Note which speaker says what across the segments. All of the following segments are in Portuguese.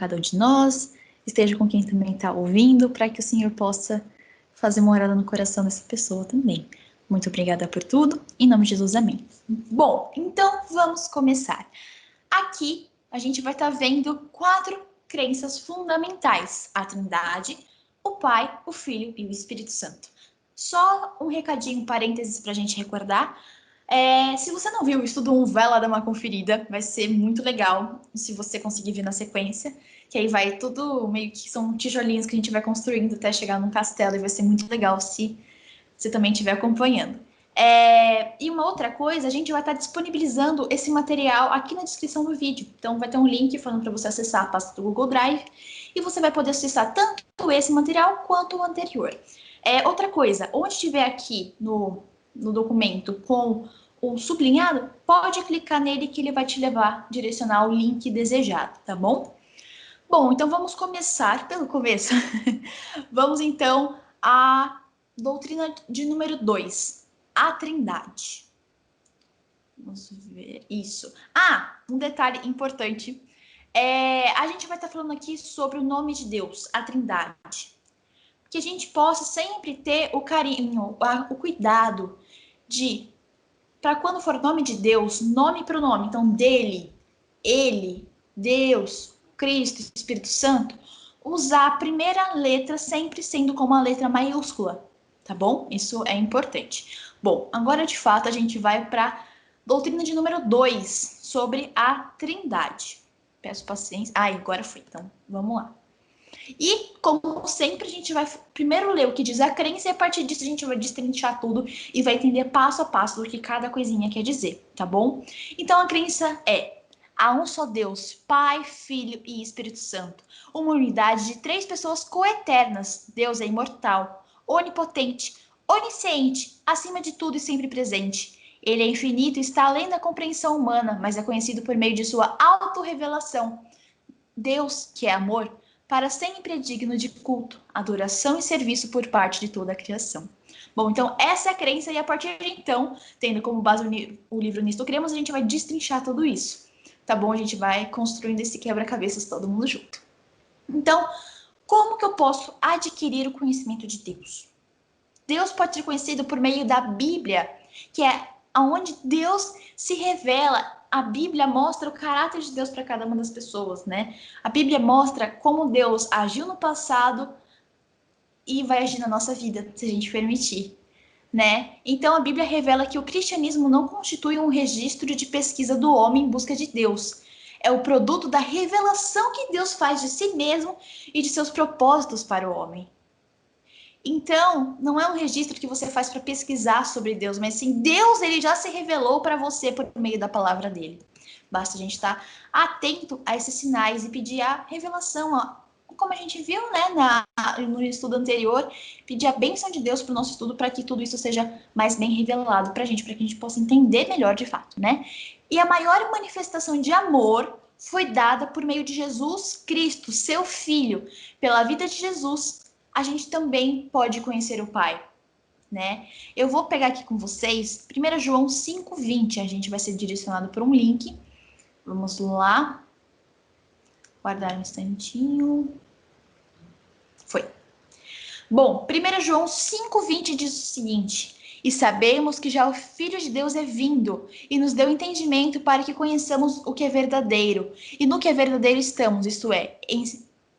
Speaker 1: cada um de nós, esteja com quem também está ouvindo, para que o Senhor possa fazer morada no coração dessa pessoa também. Muito obrigada por tudo, em nome de Jesus, amém. Bom, então vamos começar. Aqui a gente vai estar vendo 4 crenças fundamentais: a Trindade, o Pai, o Filho e o Espírito Santo. Só um recadinho, parênteses, para a gente recordar. Se você não viu o estudo 1, vai lá dar uma conferida, vai ser muito legal, se você conseguir ver na sequência, que aí vai tudo meio que são tijolinhos que a gente vai construindo até chegar num castelo, e vai ser muito legal se você também estiver acompanhando. E uma outra coisa, a gente vai estar disponibilizando esse material aqui na descrição do vídeo. Então vai ter um link falando para você acessar a pasta do Google Drive, e você vai poder acessar tanto esse material quanto o anterior. Outra coisa, onde estiver aqui no documento com o sublinhado, pode clicar nele que ele vai te levar, direcionar ao link desejado, tá bom? Bom, então vamos começar pelo começo. Vamos então à doutrina de número 2, a Trindade. Vamos ver isso. Um detalhe importante. A gente vai estar falando aqui sobre o nome de Deus, a Trindade. Que a gente possa sempre ter o carinho, o cuidado de, para quando for nome de Deus, nome e pronome, então dele, ele, Deus, Cristo, Espírito Santo, usar a primeira letra sempre sendo como a letra maiúscula, tá bom? Isso é importante. Bom, agora de fato a gente vai para doutrina de número 2, sobre a Trindade. Peço paciência. Agora foi, então vamos lá. E, como sempre, a gente vai primeiro ler o que diz a crença e a partir disso a gente vai destrinchar tudo e vai entender passo a passo do que cada coisinha quer dizer, tá bom? Então, a crença é: há um só Deus, Pai, Filho e Espírito Santo, uma unidade de 3 pessoas coeternas. Deus é imortal, onipotente, onisciente, acima de tudo e sempre presente. Ele é infinito e está além da compreensão humana, mas é conhecido por meio de sua autorrevelação. Deus, que é amor, para sempre é digno de culto, adoração e serviço por parte de toda a criação. Bom, então essa é a crença, e a partir de então, tendo como base o livro Nisto Cremos, a gente vai destrinchar tudo isso, tá bom? A gente vai construindo esse quebra-cabeças todo mundo junto. Então, como que eu posso adquirir o conhecimento de Deus? Deus pode ser conhecido por meio da Bíblia, que é onde Deus se revela. A Bíblia mostra o caráter de Deus para cada uma das pessoas, né? A Bíblia mostra como Deus agiu no passado e vai agir na nossa vida, se a gente permitir, né? Então a Bíblia revela que o cristianismo não constitui um registro de pesquisa do homem em busca de Deus. É o produto da revelação que Deus faz de si mesmo e de seus propósitos para o homem. Então, não é um registro que você faz para pesquisar sobre Deus, mas sim Deus, ele já se revelou para você por meio da palavra dele. Basta a gente estar atento a esses sinais e pedir a revelação, como a gente viu, né, no estudo anterior, pedir a bênção de Deus para o nosso estudo, para que tudo isso seja mais bem revelado para a gente que possa entender melhor de fato, né? E a maior manifestação de amor foi dada por meio de Jesus Cristo, seu Filho. Pela vida de Jesus, a gente também pode conhecer o Pai, né? Eu vou pegar aqui com vocês 1 João 5,20, a gente vai ser direcionado por um link. Vamos lá. Guardar um instantinho. Foi. Bom, 1 João 5,20 diz o seguinte: e sabemos que já o Filho de Deus é vindo e nos deu entendimento para que conheçamos o que é verdadeiro. E no que é verdadeiro estamos, isto é, em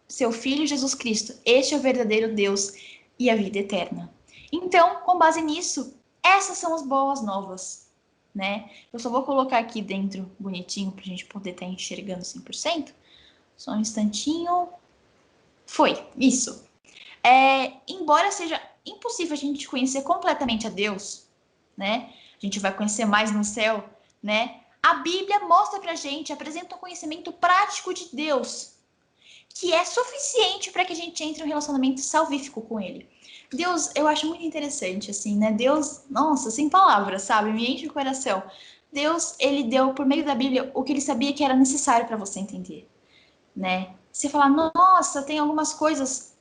Speaker 1: seu Filho Jesus Cristo. Este é o verdadeiro Deus e a vida eterna. Então, com base nisso, essas são as boas novas, né? Eu só vou colocar aqui dentro bonitinho para a gente poder estar enxergando 100%. Só um instantinho. Foi, isso. Embora seja impossível a gente conhecer completamente a Deus, né? A gente vai conhecer mais no céu, né? A Bíblia mostra pra gente, apresenta um conhecimento prático de Deus, que é suficiente para que a gente entre em um relacionamento salvífico com ele. Deus, eu acho muito interessante, assim, né? Deus, nossa, sem palavras, sabe? Me enche o coração. Deus, ele deu, por meio da Bíblia, o que ele sabia que era necessário para você entender, né? Você falar, nossa, tem algumas coisas,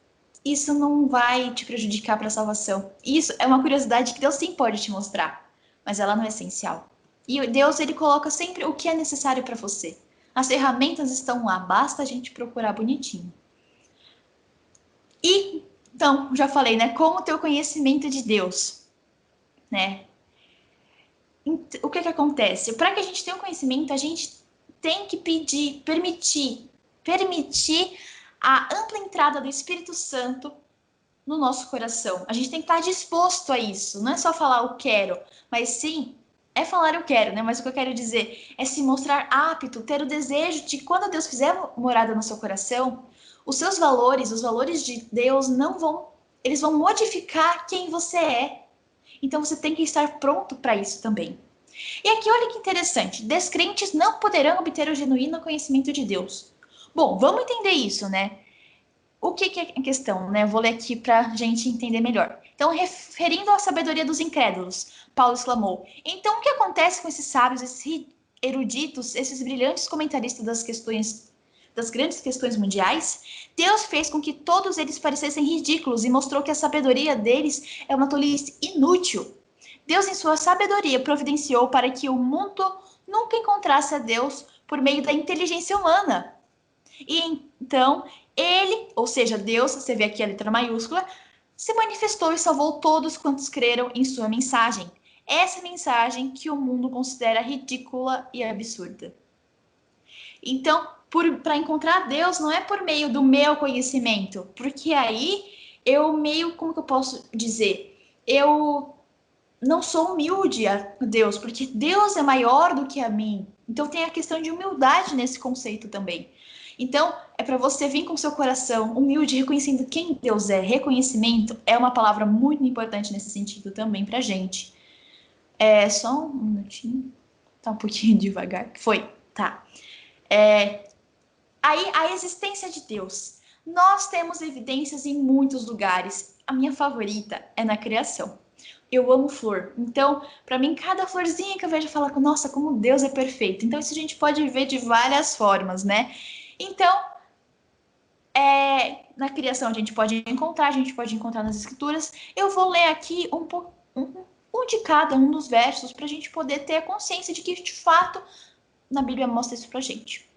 Speaker 1: isso não vai te prejudicar para a salvação. Isso é uma curiosidade que Deus sim pode te mostrar, mas ela não é essencial. E Deus, ele coloca sempre o que é necessário para você. As ferramentas estão lá, basta a gente procurar bonitinho. E, então, já falei, né? Como ter o conhecimento de Deus, né? O que acontece? Para que a gente tenha o conhecimento, a gente tem que permitir a ampla entrada do Espírito Santo no nosso coração. A gente tem que estar disposto a isso. Não é só falar eu quero, mas sim é falar eu quero, né? Mas o que eu quero dizer é se mostrar apto, ter o desejo de quando Deus fizer morada no seu coração, os seus valores, os valores de Deus eles vão modificar quem você é. Então você tem que estar pronto para isso também. E aqui olha que interessante, descrentes não poderão obter o genuíno conhecimento de Deus. Bom, vamos entender isso, né? O que é a questão, né? Eu vou ler aqui para a gente entender melhor. Então, referindo à sabedoria dos incrédulos, Paulo exclamou: então, o que acontece com esses sábios, esses eruditos, esses brilhantes comentaristas das grandes questões mundiais? Deus fez com que todos eles parecessem ridículos e mostrou que a sabedoria deles é uma tolice inútil. Deus, em sua sabedoria, providenciou para que o mundo nunca encontrasse a Deus por meio da inteligência humana. E então, ele, ou seja, Deus, você vê aqui a letra maiúscula, se manifestou e salvou todos quantos creram em sua mensagem. Essa mensagem que o mundo considera ridícula e absurda. Então, para encontrar Deus não é por meio do meu conhecimento, porque aí eu meio, como que eu posso dizer? Eu não sou humilde a Deus, porque Deus é maior do que a mim. Então tem a questão de humildade nesse conceito também. Então, é para você vir com seu coração humilde, reconhecendo quem Deus é. Reconhecimento é uma palavra muito importante nesse sentido também pra gente. É só um minutinho. Tá um pouquinho devagar. Foi, tá. Aí, a existência de Deus. Nós temos evidências em muitos lugares. A minha favorita é na criação. Eu amo flor. Então, para mim, cada florzinha que eu vejo, eu falo, nossa, como Deus é perfeito. Então, isso a gente pode ver de várias formas, né? Então, na criação a gente pode encontrar nas escrituras. Eu vou ler aqui um de cada um dos versos para a gente poder ter a consciência de que, de fato, na Bíblia mostra isso pra gente.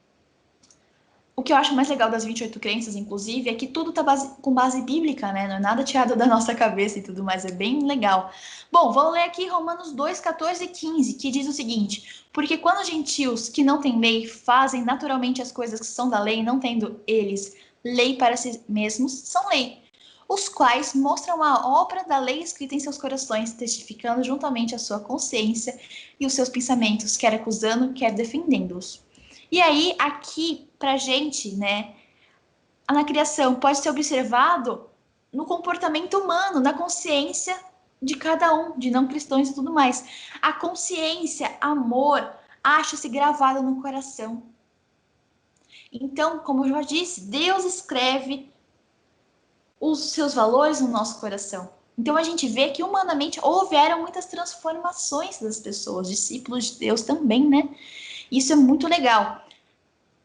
Speaker 1: O que eu acho mais legal das 28 crenças, inclusive, é que tudo tá com base bíblica, né? Não é nada tirado da nossa cabeça e tudo mais, é bem legal. Bom, vamos ler aqui Romanos 2, 14 e 15, que diz o seguinte: porque quando os gentios que não têm lei fazem naturalmente as coisas que são da lei, não tendo eles lei para si mesmos, são lei, os quais mostram a obra da lei escrita em seus corações, testificando juntamente a sua consciência e os seus pensamentos, quer acusando, quer defendendo-os. E aí, aqui, pra gente, né, na criação pode ser observado no comportamento humano, na consciência de cada um, de não cristãos e tudo mais. A consciência, amor, acha-se gravada no coração. Então, como eu já disse, Deus escreve os seus valores no nosso coração. Então a gente vê que humanamente houveram muitas transformações das pessoas, discípulos de Deus também, né? Isso é muito legal.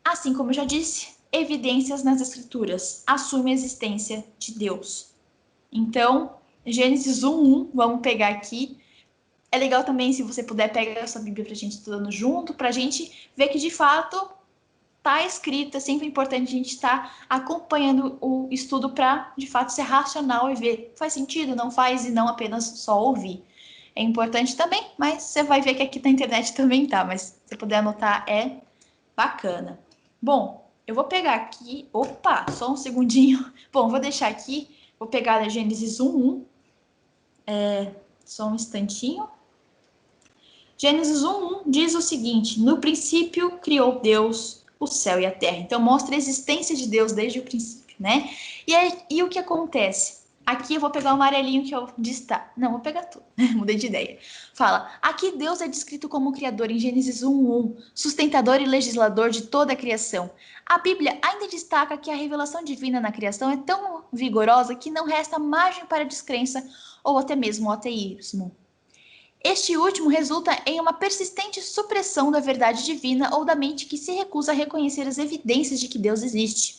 Speaker 1: Assim como eu já disse, evidências nas escrituras assumem a existência de Deus. Então, Gênesis 1:1, vamos pegar aqui. É legal também se você puder pegar essa Bíblia para a gente estudando junto, para a gente ver que de fato está escrito. É sempre importante a gente estar acompanhando o estudo para de fato ser racional e ver faz sentido, não faz, e não apenas só ouvir. É importante também, mas você vai ver que aqui na internet também tá, mas se você puder anotar é bacana. Bom, eu vou pegar aqui, opa, só um segundinho. Bom, vou deixar aqui, vou pegar a Gênesis 1:1, só um instantinho. Gênesis 1:1 diz o seguinte: no princípio criou Deus o céu e a terra. Então mostra a existência de Deus desde o princípio, né? E o que acontece? Aqui eu vou pegar o amarelinho que eu destaco. Não, vou pegar tudo. Mudei de ideia. Fala, aqui Deus é descrito como criador em Gênesis 1:1, sustentador e legislador de toda a criação. A Bíblia ainda destaca que a revelação divina na criação é tão vigorosa que não resta margem para descrença ou até mesmo o ateísmo. Este último resulta em uma persistente supressão da verdade divina ou da mente que se recusa a reconhecer as evidências de que Deus existe.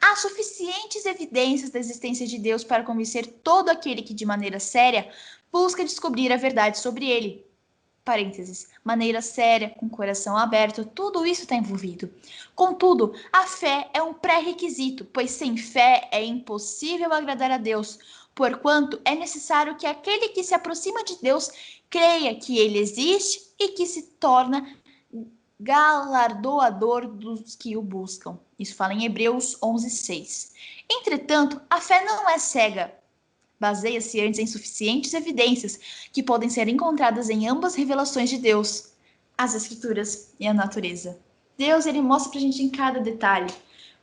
Speaker 1: Há suficientes evidências da existência de Deus para convencer todo aquele que, de maneira séria, busca descobrir a verdade sobre ele. parênteses, maneira séria, com coração aberto, tudo isso está envolvido. Contudo, a fé é um pré-requisito, pois sem fé é impossível agradar a Deus, porquanto é necessário que aquele que se aproxima de Deus creia que ele existe e que se torna galardoador dos que o buscam. Isso fala em Hebreus 11:6. Entretanto, a fé não é cega. Baseia-se antes em suficientes evidências que podem ser encontradas em ambas revelações de Deus, as Escrituras e a natureza. Deus, ele mostra pra gente em cada detalhe.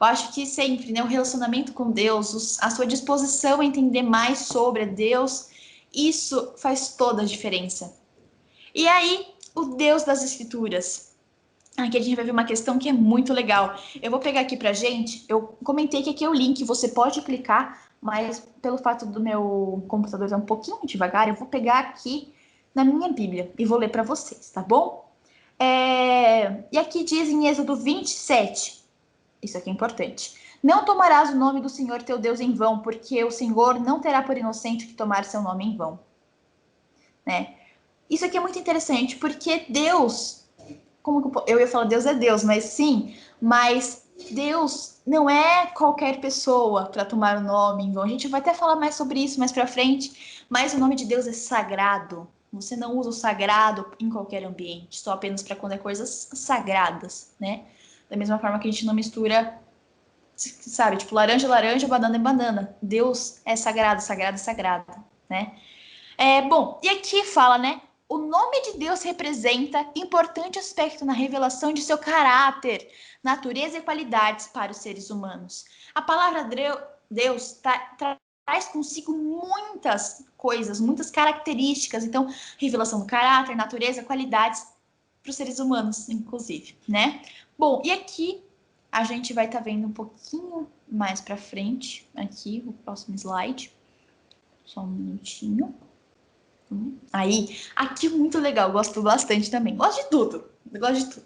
Speaker 1: Eu acho que sempre, né, o relacionamento com Deus, a sua disposição a entender mais sobre Deus, isso faz toda a diferença. E aí, o Deus das Escrituras. Aqui a gente vai ver uma questão que é muito legal. Eu vou pegar aqui pra gente, eu comentei que aqui é o link, você pode clicar, mas pelo fato do meu computador estar um pouquinho devagar, eu vou pegar aqui na minha Bíblia e vou ler para vocês, tá bom? E aqui diz em Êxodo 27, isso aqui é importante. Não tomarás o nome do Senhor teu Deus em vão, porque o Senhor não terá por inocente que tomar seu nome em vão. Né? Isso aqui é muito interessante, porque Deus, como que eu ia falar Deus é Deus, mas sim, mas Deus não é qualquer pessoa para tomar o nome em vão. A gente vai até falar mais sobre isso mais para frente, mas o nome de Deus é sagrado. Você não usa o sagrado em qualquer ambiente, só apenas para quando é coisas sagradas, né? Da mesma forma que a gente não mistura, sabe, tipo laranja, laranja, banana e banana. Deus é sagrado, sagrado, sagrado, né? Bom, e aqui fala, né? O nome de Deus representa importante aspecto na revelação de seu caráter, natureza e qualidades para os seres humanos. A palavra Deus traz consigo muitas coisas, muitas características. Então, revelação do caráter, natureza, qualidades para os seres humanos, inclusive, né? Bom, e aqui a gente vai estar vendo um pouquinho mais para frente, aqui, o próximo slide. Só um minutinho. Aí, aqui muito legal, gosto bastante também. Gosto de tudo, gosto de tudo.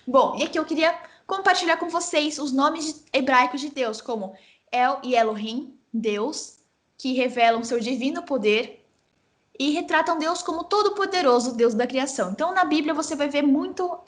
Speaker 1: Bom, e aqui eu queria compartilhar com vocês os nomes hebraicos de Deus, como El e Elohim, Deus, que revelam seu divino poder e retratam Deus como todo-poderoso, Deus da criação. Então, na Bíblia você vai ver muito.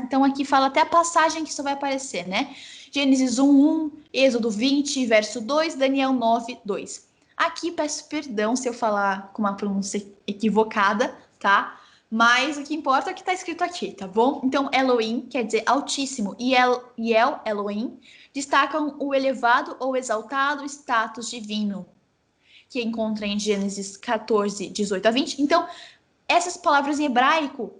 Speaker 1: Então, aqui fala até a passagem que isso vai aparecer, né? Gênesis 1:1, Êxodo 20, verso 2, Daniel 9:2. Aqui peço perdão se eu falar com uma pronúncia equivocada, tá? Mas o que importa é o que está escrito aqui, tá bom? Então, Elohim quer dizer altíssimo e El Elohim destacam o elevado ou exaltado status divino, que encontra em Gênesis 14, 18 a 20. Então, essas palavras em hebraico,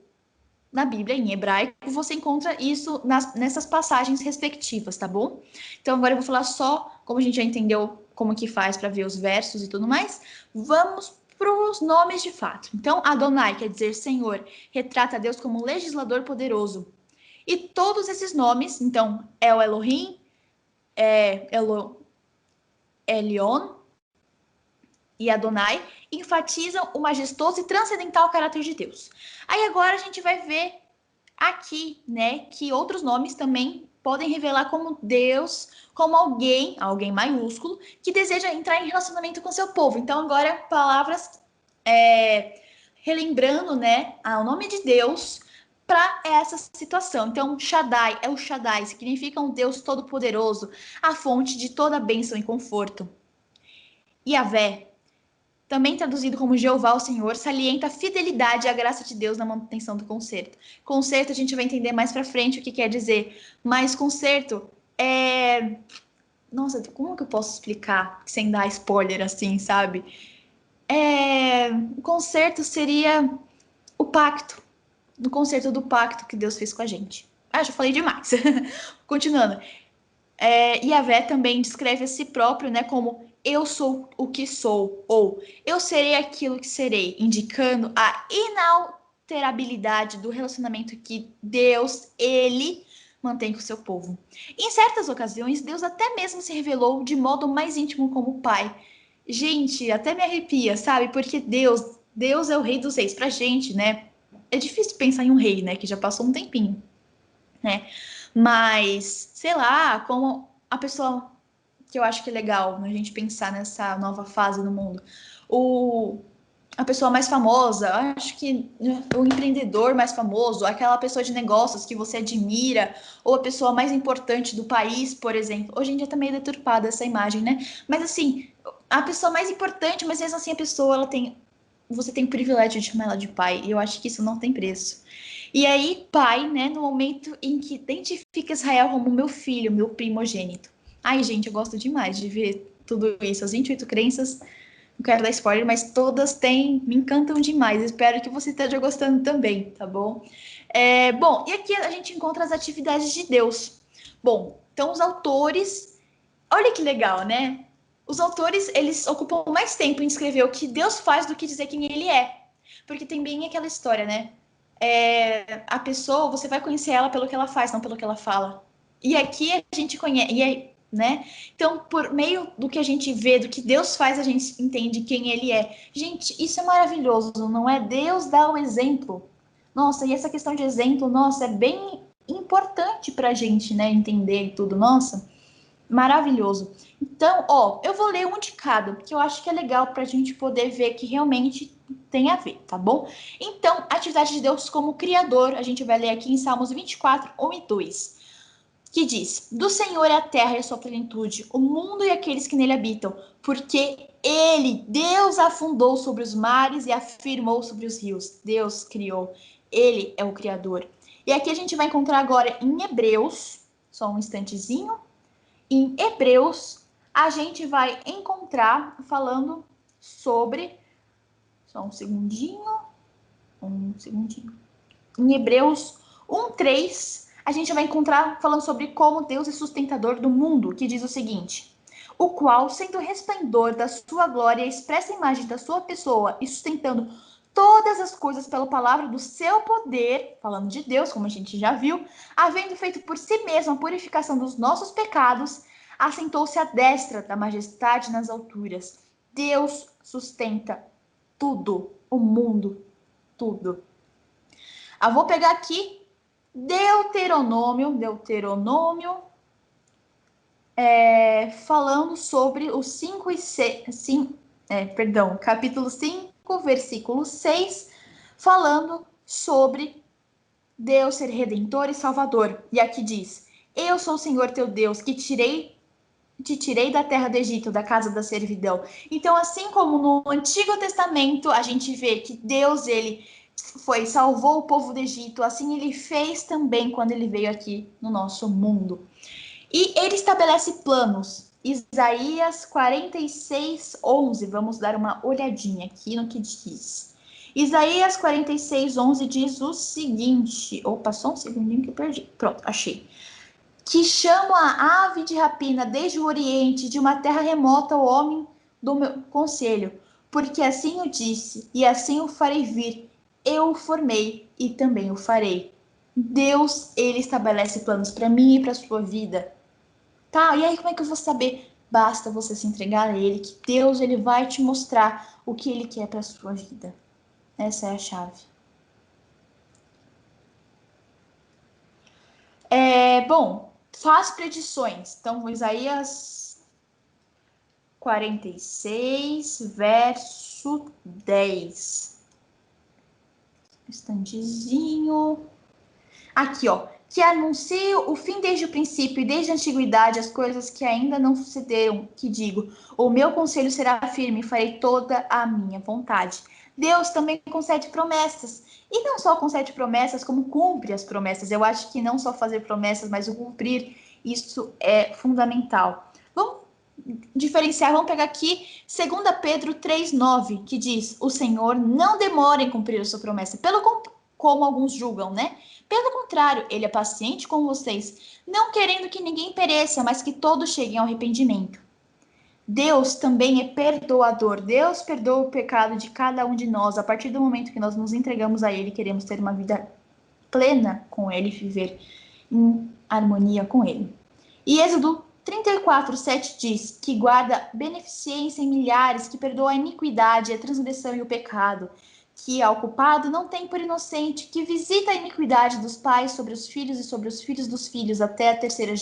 Speaker 1: na Bíblia, em hebraico, você encontra isso nessas passagens respectivas, tá bom? Então, agora eu vou falar só, como a gente já entendeu como que faz para ver os versos e tudo mais, vamos para os nomes de fato. Então, Adonai quer dizer Senhor, retrata Deus como um legislador poderoso. E todos esses nomes, então, El Elohim, Elion, e Adonai enfatizam o majestoso e transcendental caráter de Deus. Aí agora a gente vai ver aqui, né, que outros nomes também podem revelar como Deus, como alguém maiúsculo, que deseja entrar em relacionamento com seu povo. Então agora palavras relembrando, né, o nome de Deus para essa situação. Então, Shaddai é o Shaddai, significa um Deus todo-poderoso, a fonte de toda bênção e conforto. Yahvé, também traduzido como Jeová, o Senhor, salienta a fidelidade e a graça de Deus na manutenção do concerto. Concerto a gente vai entender mais para frente o que quer dizer, mas concerto é... Nossa, como que eu posso explicar sem dar spoiler assim, sabe? O concerto seria o pacto, no concerto do pacto que Deus fez com a gente. Já falei demais. Continuando. Yahvé também descreve a si próprio, né, como eu sou o que sou, ou eu serei aquilo que serei, indicando a inalterabilidade do relacionamento que Deus, ele, mantém com o seu povo. Em certas ocasiões, Deus até mesmo se revelou de modo mais íntimo como Pai. Gente, até me arrepia, sabe? Porque Deus é o rei dos reis pra gente, né? É difícil pensar em um rei, né, que já passou um tempinho, né? Mas, sei lá, como a pessoa que eu acho que é legal a gente pensar nessa nova fase no mundo. a pessoa mais famosa, acho que o empreendedor mais famoso, aquela pessoa de negócios que você admira, ou a pessoa mais importante do país, por exemplo. Hoje em dia tá meio deturpada essa imagem, né? Mas assim, a pessoa mais importante, mas mesmo assim a pessoa, ela tem, você tem o privilégio de chamar ela de pai, e eu acho que isso não tem preço. E aí, pai, né, no momento em que identifica Israel como meu filho, meu primogênito. Ai, gente, eu gosto demais de ver tudo isso, as 28 crenças. Não quero dar spoiler, mas todas têm, me encantam demais. Espero que você esteja gostando também, tá bom? Bom, e aqui a gente encontra as atividades de Deus. Bom, então os autores, olha que legal, né? Os autores, eles ocupam mais tempo em escrever o que Deus faz do que dizer quem ele é. Porque tem bem aquela história, né? A pessoa, você vai conhecer ela pelo que ela faz, não pelo que ela fala. E aqui a gente conhece, né? Então, por meio do que a gente vê, do que Deus faz, a gente entende quem ele é. Gente, isso é maravilhoso, não é? Deus dá o exemplo. Nossa, e essa questão de exemplo, nossa, é bem importante pra gente, né, entender e tudo. Nossa, maravilhoso. Então, ó, eu vou ler um de cada, porque eu acho que é legal pra gente poder ver que realmente tem a ver, tá bom? Então, atividade de Deus como Criador, a gente vai ler aqui em Salmos 24, 1 e 2, que diz: do Senhor é a terra e a sua plenitude, o mundo e aqueles que nele habitam, porque ele, Deus, afundou sobre os mares e afirmou sobre os rios. Deus criou, ele é o Criador. E aqui a gente vai encontrar agora em Hebreus, só um instantezinho, em Hebreus, a gente vai encontrar falando sobre. Só um segundinho. Um segundinho. Em Hebreus 1:3, a gente vai encontrar falando sobre como Deus é sustentador do mundo, que diz o seguinte: o qual, sendo resplendor da sua glória, expressa a imagem da sua pessoa e sustentando todas as coisas pela palavra do seu poder, falando de Deus, como a gente já viu, havendo feito por si mesmo a purificação dos nossos pecados, assentou-se à destra da majestade nas alturas. Deus sustenta tudo, o mundo, tudo. Eu vou pegar aqui Deuteronômio, falando sobre os 5 e 6, capítulo 5, versículo 6, falando sobre Deus ser redentor e salvador. E aqui diz: eu sou o Senhor teu Deus, que te tirei da terra do Egito, da casa da servidão. Então, assim como no Antigo Testamento, a gente vê que Deus, ele salvou o povo do Egito, assim ele fez também quando ele veio aqui no nosso mundo. E ele estabelece planos. Isaías 46, 11. Vamos dar uma olhadinha aqui no que diz. Isaías 46, 11 diz o seguinte. Opa, só um segundinho que eu perdi. Pronto, achei. Que chama a ave de rapina desde o Oriente, de uma terra remota, o homem do meu conselho. Porque assim o disse, e assim o farei vir. Eu o formei e também o farei. Deus, ele estabelece planos para mim e para sua vida. Tá, e aí como é que eu vou saber? Basta você se entregar a ele, que Deus, ele vai te mostrar o que ele quer para sua vida. Essa é a chave. Bom, faz predições. Então, Isaías 46, verso 10. Estandezinho. Aqui, ó. Que anuncio o fim desde o princípio e desde a antiguidade as coisas que ainda não sucederam, que digo, o meu conselho será firme e farei toda a minha vontade. Deus também concede promessas. E não só concede promessas, como cumpre as promessas. Eu acho que não só fazer promessas, mas o cumprir, isso é fundamental. Vamos diferenciar, vamos pegar aqui 2 Pedro 3,9, que diz: o Senhor não demora em cumprir a sua promessa, como alguns julgam, né? Pelo contrário, ele é paciente com vocês, não querendo que ninguém pereça, mas que todos cheguem ao arrependimento. Deus também é perdoador. Deus perdoa o pecado de cada um de nós. A partir do momento que nós nos entregamos a Ele, queremos ter uma vida plena com Ele, viver em harmonia com Ele. E Êxodo 34, 7 diz que guarda beneficência em milhares, que perdoa a iniquidade, a transgressão e o pecado, que ao culpado não tem por inocente, que visita a iniquidade dos pais sobre os filhos e sobre os filhos dos filhos até a terceira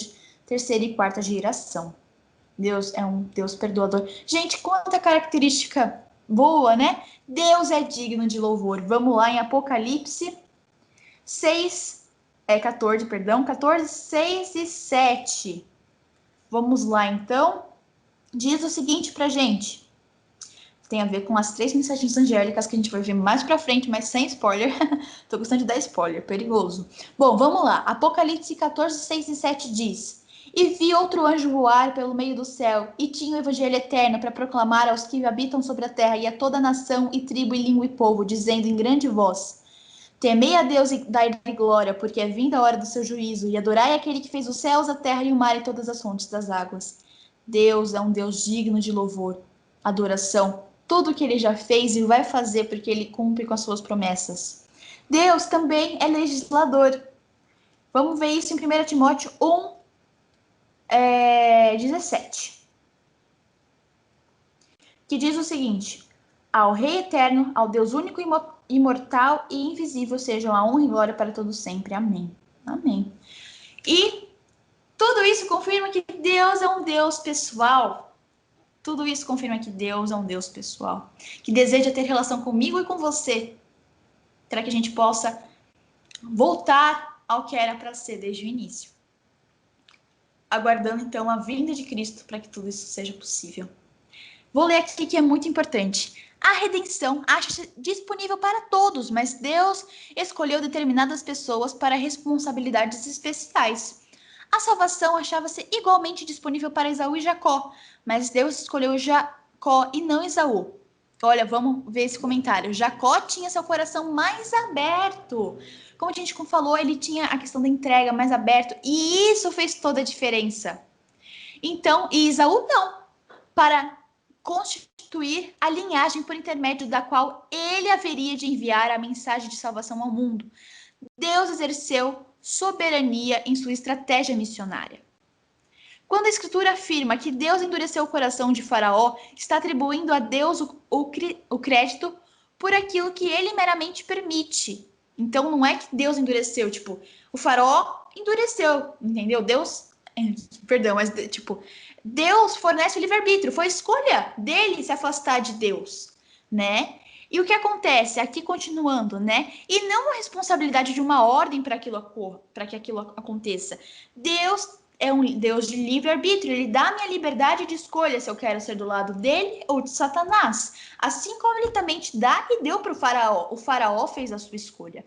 Speaker 1: e quarta geração. Deus é um Deus perdoador. Gente, quanta característica Boa, né? Deus é digno de louvor. Vamos lá em Apocalipse 14, perdão, 14, 6 e 7. Vamos lá, então. Diz o seguinte pra gente. Tem a ver com as 3 mensagens angélicas que a gente vai ver mais pra frente, mas sem spoiler. Tô gostando de dar spoiler, perigoso. Bom, vamos lá. Apocalipse 14, 6 e 7 diz: E vi outro anjo voar pelo meio do céu, e tinha o evangelho eterno para proclamar aos que habitam sobre a terra e a toda nação e tribo e língua e povo, dizendo em grande voz: Temei a Deus e dai-lhe glória, porque é vinda a hora do seu juízo, e adorai aquele que fez os céus, a terra e o mar e todas as fontes das águas. Deus é um Deus digno de louvor, adoração, tudo o que ele já fez e vai fazer porque ele cumpre com as suas promessas. Deus também é legislador. Vamos ver isso em 1 Timóteo 1, 17. Que diz o seguinte: Ao Rei eterno, ao Deus único, imortal e invisível, sejam a honra e glória para todos sempre. Amém. Amém. E tudo isso confirma que Deus é um Deus pessoal. Tudo isso confirma que Deus é um Deus pessoal, que deseja ter relação comigo e com você, para que a gente possa voltar ao que era para ser desde o início. Aguardando então a vinda de Cristo para que tudo isso seja possível. Vou ler aqui que é muito importante. A redenção acha-se disponível para todos, mas Deus escolheu determinadas pessoas para responsabilidades especiais. A salvação achava-se igualmente disponível para Esaú e Jacó, mas Deus escolheu Jacó e não Esaú. Olha, vamos ver esse comentário. Jacó tinha seu coração mais aberto. Como a gente falou, ele tinha a questão da entrega mais aberto, e isso fez toda a diferença. Então, e Esaú não. Para constituir a linhagem por intermédio da qual ele haveria de enviar a mensagem de salvação ao mundo. Deus exerceu soberania em sua estratégia missionária. Quando a Escritura afirma que Deus endureceu o coração de Faraó, está atribuindo a Deus o crédito por aquilo que ele meramente permite. Então não é que Deus endureceu, tipo, o Faraó endureceu, entendeu? Perdão, mas tipo, Deus fornece o livre-arbítrio, foi escolha dele se afastar de Deus, né? E o que acontece? Aqui continuando, né? E não a responsabilidade de uma ordem para que aquilo aconteça. Deus é um Deus de livre-arbítrio, ele dá a minha liberdade de escolha se eu quero ser do lado dele ou de Satanás. Assim como ele também te dá e deu para o Faraó. O Faraó fez a sua escolha.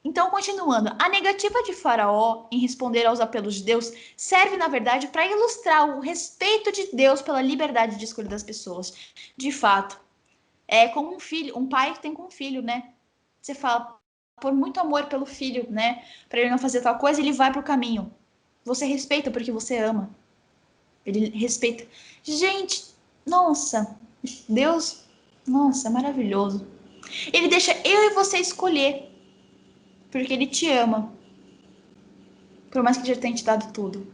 Speaker 1: Então, continuando, a negativa de Faraó em responder aos apelos de Deus serve, na verdade, para ilustrar o respeito de Deus pela liberdade de escolha das pessoas. De fato, é como um filho, um pai que tem com um filho, né? Você fala, por muito amor pelo filho, né? Para ele não fazer tal coisa, ele vai para o caminho. Você respeita porque você ama. Ele respeita. Gente, nossa, Deus, nossa, é maravilhoso. Ele deixa eu e você escolher, porque ele te ama. Por mais que já tenha te dado tudo.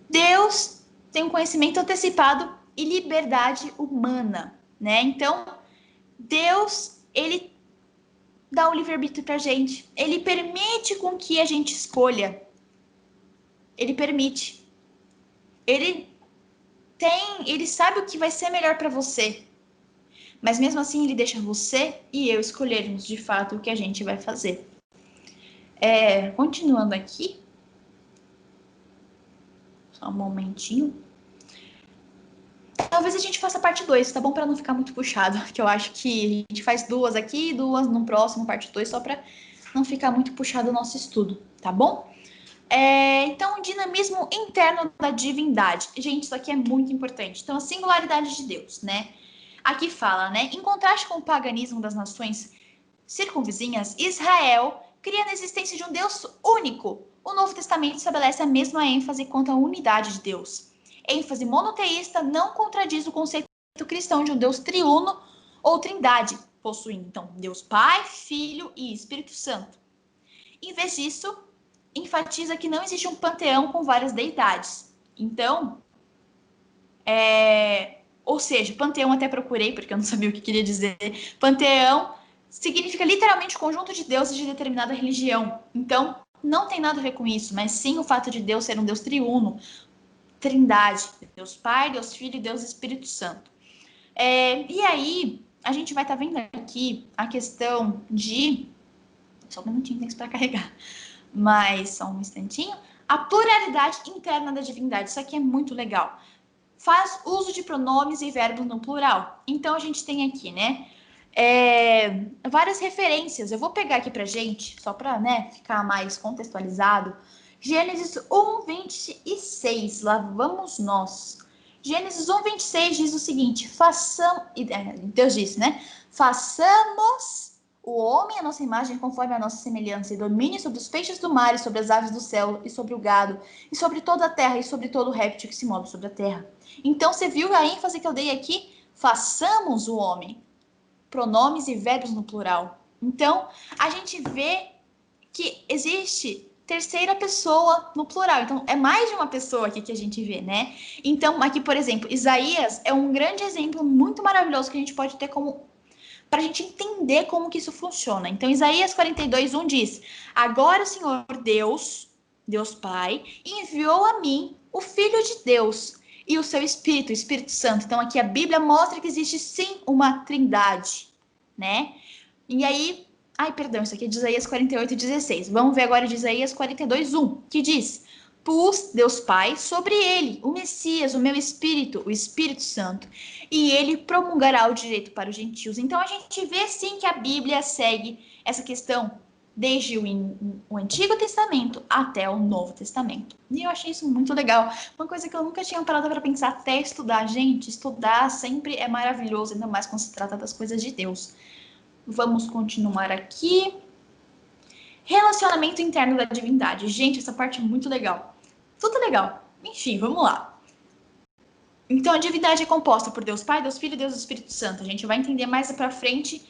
Speaker 1: Deus tem um conhecimento antecipado e liberdade humana, né? Então, Deus, ele dá o livre-arbítrio pra gente. Ele permite com que a gente escolha. Ele permite. Ele sabe o que vai ser melhor para você. Mas mesmo assim, ele deixa você e eu escolhermos de fato o que a gente vai fazer. Continuando aqui. Só um momentinho. Talvez a gente faça parte 2, tá bom? Para não ficar muito puxado. Que eu acho que a gente faz 2 aqui, 2 no próximo, parte 2, só para não ficar muito puxado o nosso estudo, tá bom? Então, o dinamismo interno da divindade. Gente, isso aqui é muito importante. Então, a singularidade de Deus, né? Aqui fala, né? Em contraste com o paganismo das nações circunvizinhas, Israel cria na existência de um Deus único. O Novo Testamento estabelece a mesma ênfase quanto à unidade de Deus. ênfase monoteísta não contradiz o conceito cristão de um Deus triuno ou trindade, possuindo então Deus Pai, Filho e Espírito Santo. Em vez disso, enfatiza que não existe um panteão com várias deidades. Então, ou seja, panteão até procurei, porque eu não sabia o que queria dizer. Panteão significa literalmente conjunto de deuses de determinada religião. Então, não tem nada a ver com isso, mas sim o fato de Deus ser um Deus triuno, trindade, Deus Pai, Deus Filho e Deus Espírito Santo. E aí, a gente vai estar vendo aqui a questão de... Só um minutinho, tem que esperar carregar. Mas, só um instantinho. A pluralidade interna da divindade. Isso aqui é muito legal. Faz uso de pronomes e verbos no plural. Então, a gente tem aqui, né? Várias referências. Eu vou pegar aqui pra gente, só para, né, ficar mais contextualizado. Gênesis 1, 26. Lá vamos nós. Gênesis 1, 26 diz o seguinte: Deus disse, né? Façamos o homem à nossa imagem, conforme a nossa semelhança, e domine sobre os peixes do mar, e sobre as aves do céu, e sobre o gado, e sobre toda a terra, e sobre todo o réptil que se move sobre a terra. Então, você viu a ênfase que eu dei aqui? Façamos o homem. Pronomes e verbos no plural. Então, a gente vê que existe terceira pessoa no plural. Então, é mais de uma pessoa aqui que a gente vê, né? Então, aqui, por exemplo, Isaías é um grande exemplo muito maravilhoso que a gente pode ter como para a gente entender como que isso funciona. Então, Isaías 42, 1 diz: Agora o Senhor Deus, Deus Pai, enviou a mim o Filho de Deus e o seu Espírito, o Espírito Santo. Então, aqui a Bíblia mostra que existe sim uma trindade, né? E aí, perdão, isso aqui é de Isaías 48, 16. Vamos ver agora de Isaías 42, 1, que diz: Pus Deus Pai sobre ele, o Messias, o meu Espírito, o Espírito Santo, e ele promulgará o direito para os gentios. Então a gente vê sim que a Bíblia segue essa questão desde o Antigo Testamento até o Novo Testamento. E eu achei isso muito legal. Uma coisa que eu nunca tinha parado para pensar até estudar. Gente, estudar sempre é maravilhoso, ainda mais quando se trata das coisas de Deus. Vamos continuar aqui. Relacionamento interno da divindade. Gente, essa parte é muito legal. Tudo legal. Enfim, vamos lá. Então, a divindade é composta por Deus Pai, Deus Filho e Deus Espírito Santo. A gente vai entender mais pra frente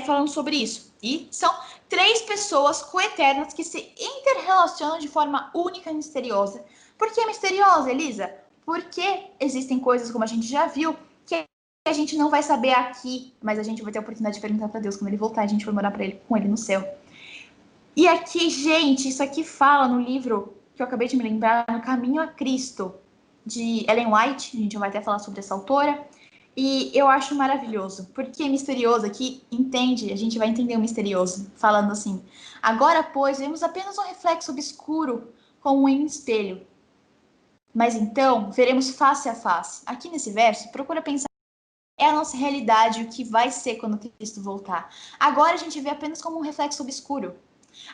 Speaker 1: falando sobre isso. E são três pessoas coeternas que se interrelacionam de forma única e misteriosa. Por que misteriosa, Elisa? Porque existem coisas, como a gente já viu, que a gente não vai saber aqui, mas a gente vai ter a oportunidade de perguntar para Deus quando ele voltar, a gente vai morar com ele no céu. E aqui, gente, isso aqui fala no livro que eu acabei de me lembrar, No Caminho a Cristo, de Ellen White. A gente vai até falar sobre essa autora. E eu acho maravilhoso, porque misterioso aqui, entende? A gente vai entender o misterioso, falando assim: Agora, pois, vemos apenas um reflexo obscuro, como em um espelho. Mas então, veremos face a face. Aqui nesse verso, procura pensar: é a nossa realidade, o que vai ser quando Cristo voltar. Agora a gente vê apenas como um reflexo obscuro.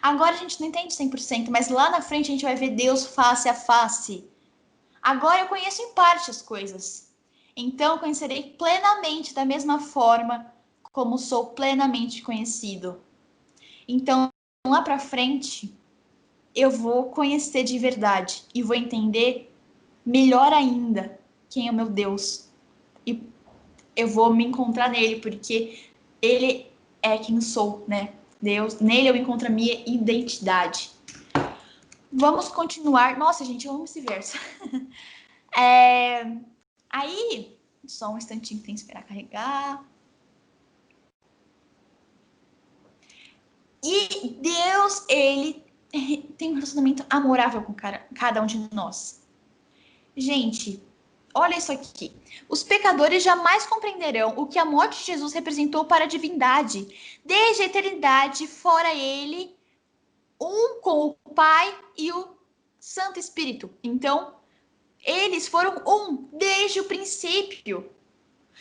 Speaker 1: Agora a gente não entende 100%, mas lá na frente a gente vai ver Deus face a face. Agora eu conheço em parte as coisas. Então eu conhecerei plenamente da mesma forma como sou plenamente conhecido. Então, lá para frente, eu vou conhecer de verdade e vou entender melhor ainda quem é o meu Deus. E eu vou me encontrar nele, porque ele é quem sou, né? Deus, nele eu encontro a minha identidade. Vamos continuar. Nossa, gente, eu amo esse verso. Aí, só um instantinho, tem que esperar carregar. E Deus, ele tem um relacionamento amorável com cada um de nós. Gente, olha isso aqui. Os pecadores jamais compreenderão o que a morte de Jesus representou para a divindade. Desde a eternidade, fora ele, um com o Pai e o Santo Espírito. Então, eles foram um desde o princípio.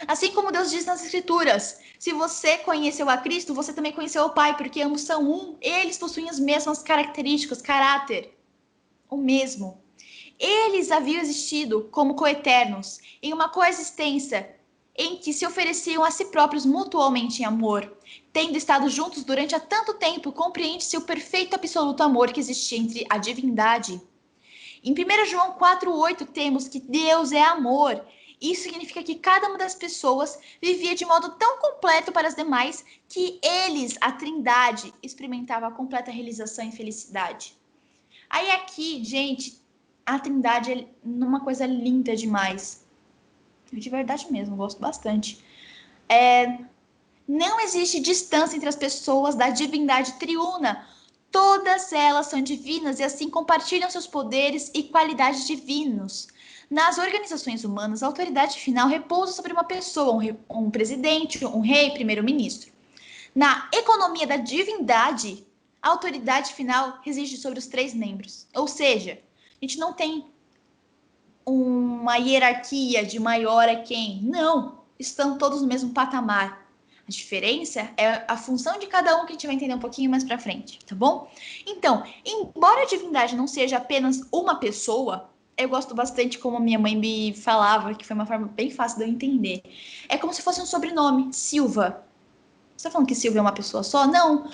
Speaker 1: Assim como Deus diz nas Escrituras: se você conheceu a Cristo, você também conheceu o Pai, porque ambos são um. Eles possuem as mesmas características, caráter, o mesmo. Eles haviam existido como coeternos, em uma coexistência em que se ofereciam a si próprios mutuamente em amor. Tendo estado juntos durante há tanto tempo, compreende-se o perfeito absoluto amor que existia entre a divindade. Em 1 João 4,8 temos que Deus é amor. Isso significa que cada uma das pessoas vivia de modo tão completo para as demais que eles, a Trindade, experimentava a completa realização e felicidade. Aí aqui, gente, a Trindade é uma coisa linda demais. De verdade mesmo, gosto bastante. Não existe distância entre as pessoas da divindade triuna. Todas elas são divinas e assim compartilham seus poderes e qualidades divinos. Nas organizações humanas, a autoridade final repousa sobre uma pessoa, um presidente, um rei, primeiro-ministro. Na economia da divindade, a autoridade final reside sobre os 3 membros. Ou seja, a gente não tem uma hierarquia de maior a quem. Não, estão todos no mesmo patamar. A diferença é a função de cada um, que a gente vai entender um pouquinho mais para frente, tá bom? Então, embora a divindade não seja apenas uma pessoa, eu gosto bastante como a minha mãe me falava, que foi uma forma bem fácil de eu entender. É como se fosse um sobrenome, Silva. Você tá falando que Silva é uma pessoa só? Não.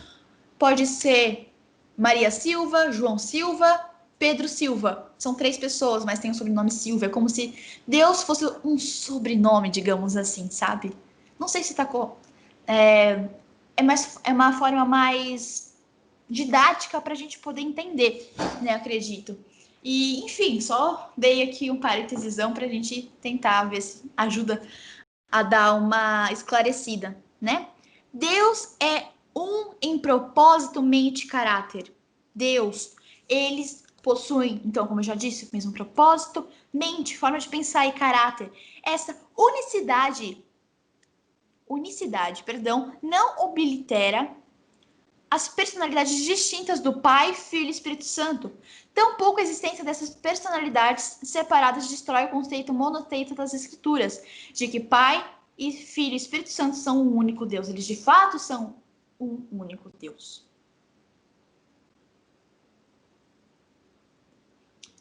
Speaker 1: Pode ser Maria Silva, João Silva, Pedro Silva. São 3 pessoas, mas tem o sobrenome Silva. É como se Deus fosse um sobrenome, digamos assim, sabe? Não sei se tá com. É uma forma mais didática para a gente poder entender, né? Acredito. E, enfim, só dei aqui um parêntesesão para a gente tentar ver se ajuda a dar uma esclarecida, né? Deus é um em propósito, mente e caráter. Deus, eles possuem, então, como eu já disse, o mesmo propósito, mente, forma de pensar e caráter. Essa unicidade, não oblitera as personalidades distintas do Pai, Filho e Espírito Santo. Tampouco a existência dessas personalidades separadas destrói o conceito monoteísta das Escrituras, de que Pai e Filho e Espírito Santo são um único Deus. Eles de fato são um único Deus.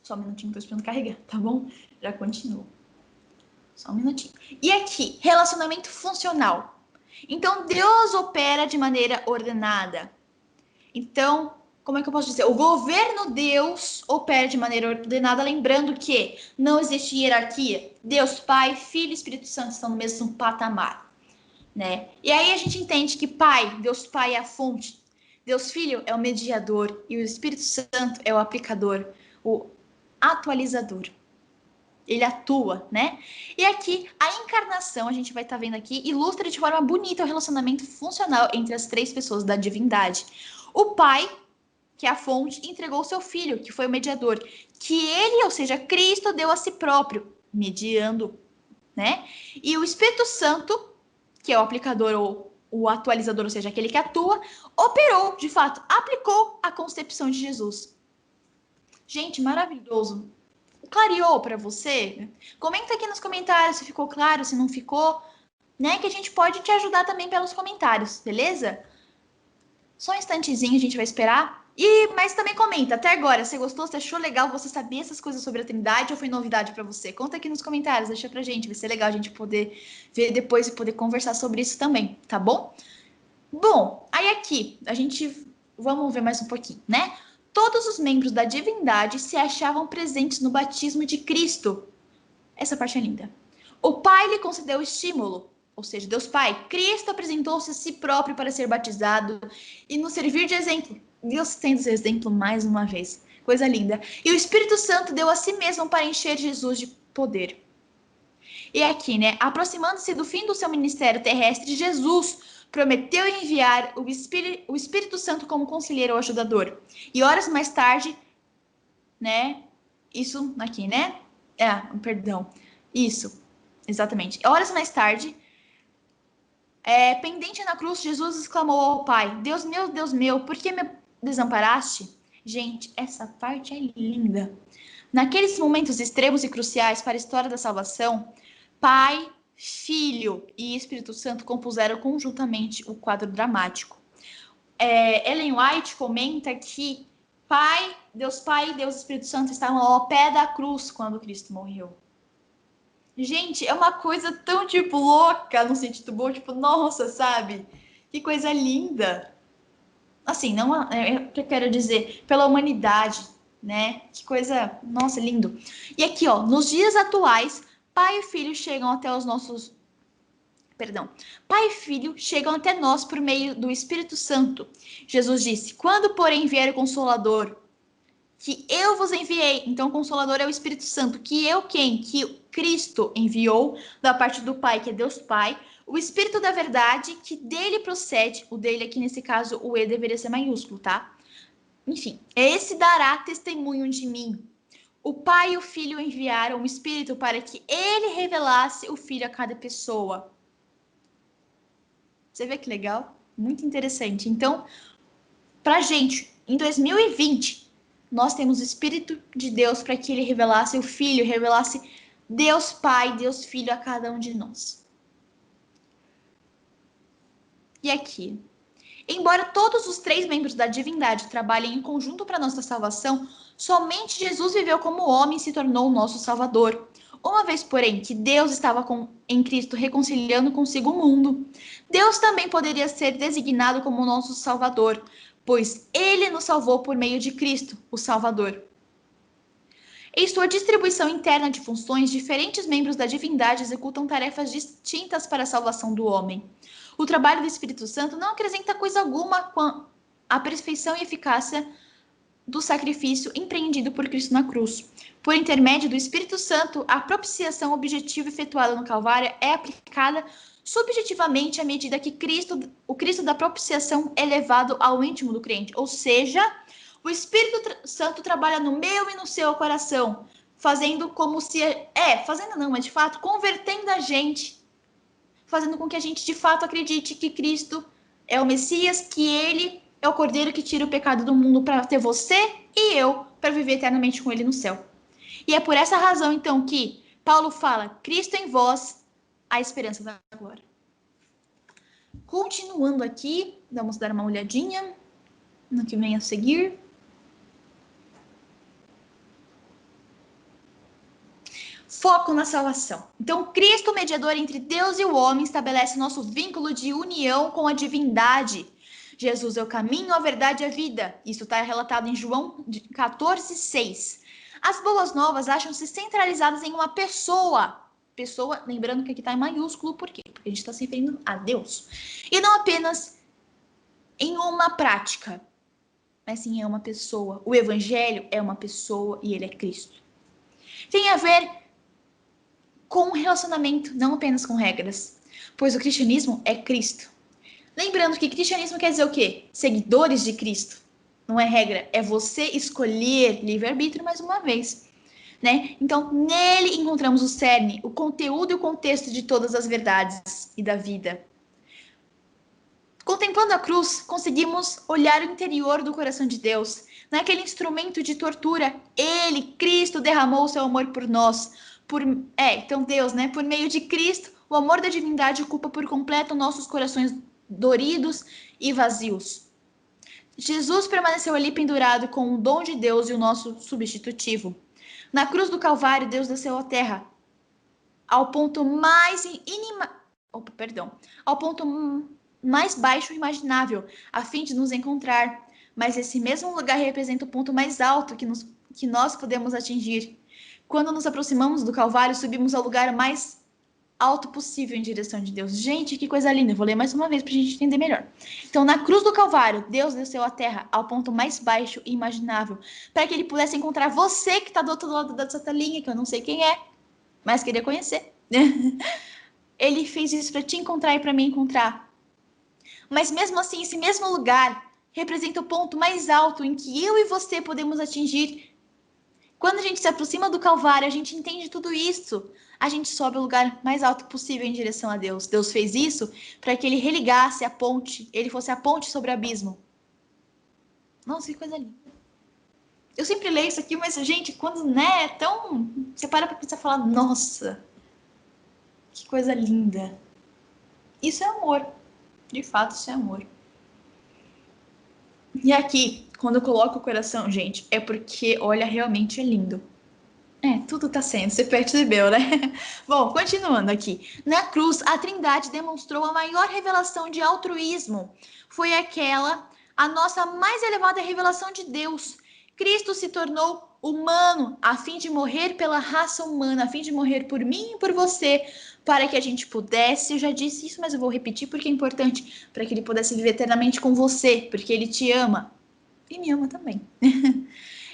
Speaker 1: Só um minutinho que eu estou esperando carregar, tá bom? Já continuo. Só um minutinho. E aqui, relacionamento funcional. Então, Deus opera de maneira ordenada. Então, como é que eu posso dizer? O governo Deus opera de maneira ordenada, lembrando que não existe hierarquia. Deus Pai, Filho e Espírito Santo estão no mesmo patamar, né? E aí a gente entende que Pai, Deus Pai é a fonte, Deus Filho é o mediador e o Espírito Santo é o aplicador, o atualizador. Ele atua, né? E aqui, a encarnação, a gente vai estar vendo aqui, ilustra de forma bonita o relacionamento funcional entre as 3 pessoas da divindade. O Pai, que é a fonte, entregou o seu Filho, que foi o mediador, que ele, ou seja, Cristo, deu a si próprio, mediando, né? E o Espírito Santo, que é o aplicador ou o atualizador, ou seja, aquele que atua, operou, de fato, aplicou a concepção de Jesus. Gente, maravilhoso. Clareou para você? Comenta aqui nos comentários se ficou claro, se não ficou, né? Que a gente pode te ajudar também pelos comentários, beleza? Só um instantezinho, a gente vai esperar. Mas também comenta, até agora, você gostou, você achou legal, você sabia essas coisas sobre a Trindade ou foi novidade para você? Conta aqui nos comentários, deixa pra gente, vai ser legal a gente poder ver depois e poder conversar sobre isso também, tá bom? Bom, aí aqui, vamos ver mais um pouquinho, né? Todos os membros da divindade se achavam presentes no batismo de Cristo. Essa parte é linda. O Pai lhe concedeu estímulo, ou seja, Deus Pai. Cristo apresentou-se a si próprio para ser batizado e nos servir de exemplo. Deus sendo esse exemplo mais uma vez. Coisa linda. E o Espírito Santo deu a si mesmo para encher Jesus de poder. E aqui, né? Aproximando-se do fim do seu ministério terrestre, Jesus prometeu enviar o Espírito Santo como conselheiro ou ajudador. E horas mais tarde, né? Isso aqui, né? Perdão. Isso, exatamente. Horas mais tarde, pendente na cruz, Jesus exclamou ao Pai: Deus meu, por que me desamparaste? Gente, essa parte é linda. Naqueles momentos extremos e cruciais para a história da salvação, Pai, Filho e Espírito Santo compuseram conjuntamente o quadro dramático. Ellen White comenta que Pai e Deus Espírito Santo estavam ao pé da cruz quando Cristo morreu. Gente, é uma coisa tão, tipo, louca, no sentido bom, tipo, nossa, sabe? Que coisa linda. Assim, não é o que eu quero dizer, pela humanidade, né? Que coisa, nossa, lindo. E aqui, ó, nos dias atuais, Pai e Filho chegam até os nossos... Perdão. Pai e Filho chegam até nós por meio do Espírito Santo. Jesus disse, quando, porém, vier o Consolador, que eu vos enviei. Então, o Consolador é o Espírito Santo. Que eu quem? Que Cristo enviou da parte do Pai, que é Deus Pai. O Espírito da verdade, que dele procede. O dele aqui, nesse caso, o E deveria ser maiúsculo, tá? Enfim, esse dará testemunho de mim. o Pai e o Filho enviaram o Espírito para que ele revelasse o Filho a cada pessoa. Você vê que legal? Muito interessante. Então, pra gente, em 2020, nós temos o Espírito de Deus para que ele revelasse o Filho, revelasse Deus Pai, Deus Filho a cada um de nós. E aqui, embora todos os três membros da divindade trabalhem em conjunto para nossa salvação, somente Jesus viveu como homem e se tornou o nosso Salvador. Uma vez, porém, que Deus estava em Cristo reconciliando consigo o mundo, Deus também poderia ser designado como nosso Salvador, pois ele nos salvou por meio de Cristo, o Salvador. Em sua distribuição interna de funções, diferentes membros da divindade executam tarefas distintas para a salvação do homem. O trabalho do Espírito Santo não acrescenta coisa alguma com a perfeição e eficácia do sacrifício empreendido por Cristo na cruz. Por intermédio do Espírito Santo, a propiciação objetiva efetuada no Calvário é aplicada subjetivamente à medida que o Cristo da propiciação é levado ao íntimo do crente. Ou seja, o Espírito Santo trabalha no meu e no seu coração, fazendo como se... fazendo não, mas de fato, convertendo a gente, fazendo com que a gente de fato acredite que Cristo é o Messias, que ele é o Cordeiro que tira o pecado do mundo para ter você e eu para viver eternamente com ele no céu. E é por essa razão, então, que Paulo fala, Cristo em vós, a esperança da glória. Continuando aqui, vamos dar uma olhadinha no que vem a seguir. Foco na salvação. Então, Cristo, mediador entre Deus e o homem, estabelece nosso vínculo de união com a divindade. Jesus é o caminho, a verdade e a vida. Isso está relatado em João 14:6. As boas novas acham-se centralizadas em uma pessoa. Pessoa, lembrando que aqui está em maiúsculo, por quê? Porque a gente está se referindo a Deus. E não apenas em uma prática, mas sim em uma pessoa. O evangelho é uma pessoa e ele é Cristo. Tem a ver com relacionamento, não apenas com regras, pois o cristianismo é Cristo. Lembrando que cristianismo quer dizer o quê? Seguidores de Cristo. Não é regra, é você escolher livre-arbítrio mais uma vez, né? Então, nele encontramos o cerne, o conteúdo e o contexto de todas as verdades e da vida. Contemplando a cruz, conseguimos olhar o interior do coração de Deus. Naquele instrumento de tortura, ele, Cristo, derramou o seu amor por nós. Então Deus, né? Por meio de Cristo, o amor da divindade ocupa por completo nossos corações doridos e vazios. Jesus permaneceu ali pendurado com o dom de Deus e o nosso substitutivo. Na cruz do Calvário, Deus desceu à terra ao ponto mais baixo imaginável, a fim de nos encontrar. Mas esse mesmo lugar representa o ponto mais alto que nós podemos atingir. Quando nos aproximamos do Calvário, subimos ao lugar mais alto possível em direção de Deus. Gente, que coisa linda. Eu vou ler mais uma vez para a gente entender melhor. Então, na cruz do Calvário, Deus desceu à terra ao ponto mais baixo e imaginável, para que ele pudesse encontrar você que está do outro lado dessa telinha, que eu não sei quem é, mas queria conhecer. Ele fez isso para te encontrar e para me encontrar. Mas mesmo assim, esse mesmo lugar representa o ponto mais alto em que eu e você podemos atingir. Quando a gente se aproxima do Calvário, a gente entende tudo isso. A gente sobe o lugar mais alto possível em direção a Deus. Deus fez isso para que ele religasse a ponte, ele fosse a ponte sobre o abismo. Nossa, que coisa linda. Eu sempre leio isso aqui, mas, gente, quando, né, é tão... Você para pra pensar e fala, nossa, que coisa linda. Isso é amor. De fato, isso é amor. E aqui, quando eu coloco o coração, gente, é porque, olha, realmente é lindo. Tudo tá sendo, você percebeu, né? Bom, continuando aqui. Na cruz, a Trindade demonstrou a maior revelação de altruísmo. Foi a nossa mais elevada revelação de Deus. Cristo se tornou humano a fim de morrer pela raça humana, a fim de morrer por mim e por você, para que a gente pudesse, eu já disse isso, mas eu vou repetir porque é importante, para que ele pudesse viver eternamente com você, porque ele te ama e me ama também.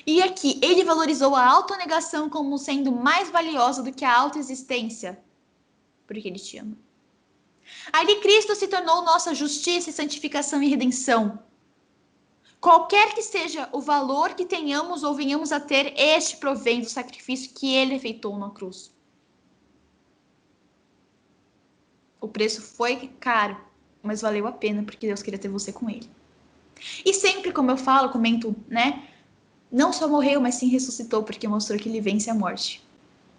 Speaker 1: E aqui, ele valorizou a autonegação como sendo mais valiosa do que a autoexistência, porque ele te ama. Ali Cristo se tornou nossa justiça e santificação e redenção. Qualquer que seja o valor que tenhamos ou venhamos a ter, este provém do sacrifício que ele efetuou na cruz. O preço foi caro, mas valeu a pena, porque Deus queria ter você com ele. E sempre, como eu falo, comento, né? Não só morreu, mas sim ressuscitou, porque mostrou que ele vence a morte.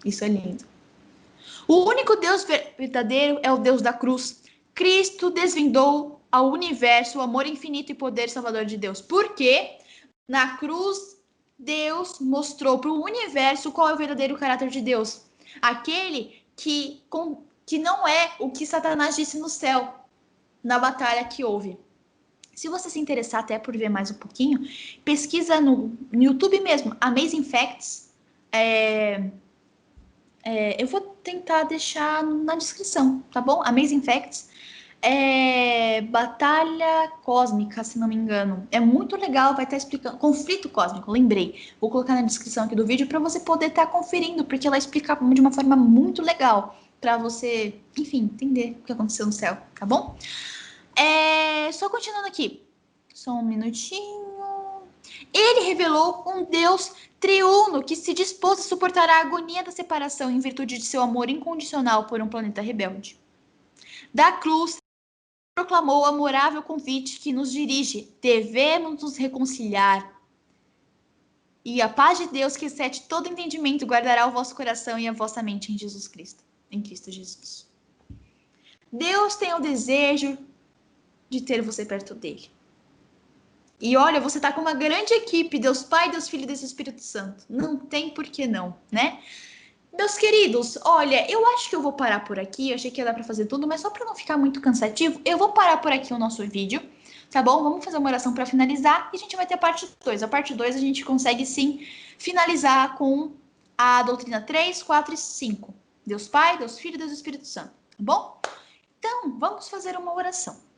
Speaker 1: Isso é lindo. O único Deus verdadeiro é o Deus da cruz. Cristo desvendou ao universo o amor infinito e poder salvador de Deus. Porque na cruz, Deus mostrou para o universo qual é o verdadeiro caráter de Deus. Aquele que não é o que Satanás disse no céu, na batalha que houve. Se você se interessar até por ver mais um pouquinho, pesquisa no YouTube mesmo, Amazing Facts. Eu vou tentar deixar na descrição, tá bom? Amazing Facts. Batalha Cósmica, se não me engano. É muito legal, vai estar explicando. Conflito Cósmico, lembrei. Vou colocar na descrição aqui do vídeo para você poder estar conferindo, porque ela explica de uma forma muito legal para você, enfim, entender o que aconteceu no céu, tá bom? Só continuando aqui. Só um minutinho. Ele revelou um Deus triuno que se dispôs a suportar a agonia da separação em virtude de seu amor incondicional por um planeta rebelde. Da cruz, proclamou o amorável convite que nos dirige. Devemos nos reconciliar. E a paz de Deus, que excede todo entendimento, guardará o vosso coração e a vossa mente em Jesus Cristo. Em Cristo Jesus. Deus tem o desejo de ter você perto dele. E olha, você tá com uma grande equipe, Deus Pai, Deus Filho e Deus Espírito Santo. Não tem por que não, né? Meus queridos, olha, eu acho que eu vou parar por aqui. Eu achei que ia dar pra fazer tudo, mas só pra não ficar muito cansativo, eu vou parar por aqui o nosso vídeo, tá bom? Vamos fazer uma oração pra finalizar e a gente vai ter a parte 2. A parte 2 a gente consegue, sim, finalizar com a doutrina 3, 4 e 5. Deus Pai, Deus Filho e Deus Espírito Santo, tá bom? Então, vamos fazer uma oração.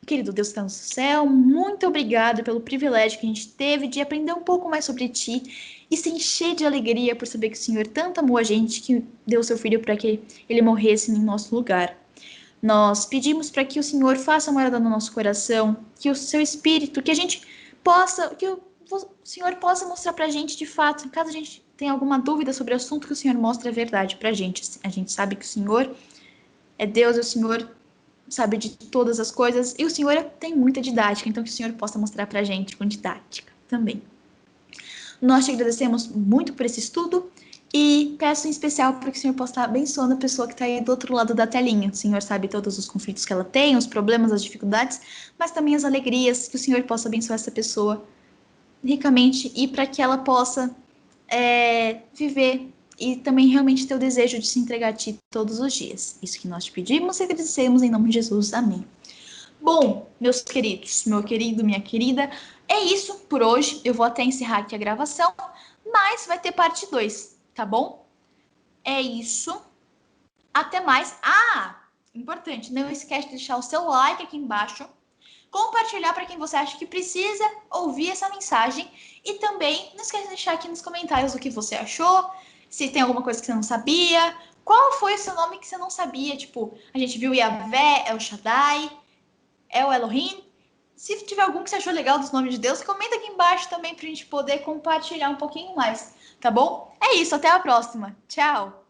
Speaker 1: Querido Deus que está no céu, muito obrigada pelo privilégio que a gente teve de aprender um pouco mais sobre Ti e se encher de alegria por saber que o Senhor tanto amou a gente que deu seu Filho para que Ele morresse em nosso lugar. Nós pedimos para que o Senhor faça morada no nosso coração, que o Seu Espírito, que a gente possa, que o Senhor possa mostrar para a gente de fato, caso a gente tenha alguma dúvida sobre o assunto, que o Senhor mostre a verdade para a gente. A gente sabe que o Senhor é Deus, e o Senhor sabe de todas as coisas, e o Senhor tem muita didática, então que o Senhor possa mostrar pra gente com didática também. Nós te agradecemos muito por esse estudo e peço em especial para que o Senhor possa estar abençoando a pessoa que está aí do outro lado da telinha. O Senhor sabe todos os conflitos que ela tem, os problemas, as dificuldades, mas também as alegrias, que o Senhor possa abençoar essa pessoa ricamente e para que ela possa viver e também realmente ter o desejo de se entregar a Ti todos os dias. Isso que nós te pedimos e agradecemos em nome de Jesus. Amém. Bom, meus queridos, meu querido, minha querida, é isso por hoje. Eu vou até encerrar aqui a gravação, mas vai ter parte 2, tá bom? É isso. Até mais. Importante, não esquece de deixar o seu like aqui embaixo, compartilhar para quem você acha que precisa ouvir essa mensagem e também não esquece de deixar aqui nos comentários o que você achou, se tem alguma coisa que você não sabia, qual foi o seu nome que você não sabia, tipo, a gente viu Yahvé, El Shaddai, El Elohim. Se tiver algum que você achou legal dos nomes de Deus, comenta aqui embaixo também pra gente poder compartilhar um pouquinho mais, tá bom? É isso, até a próxima. Tchau!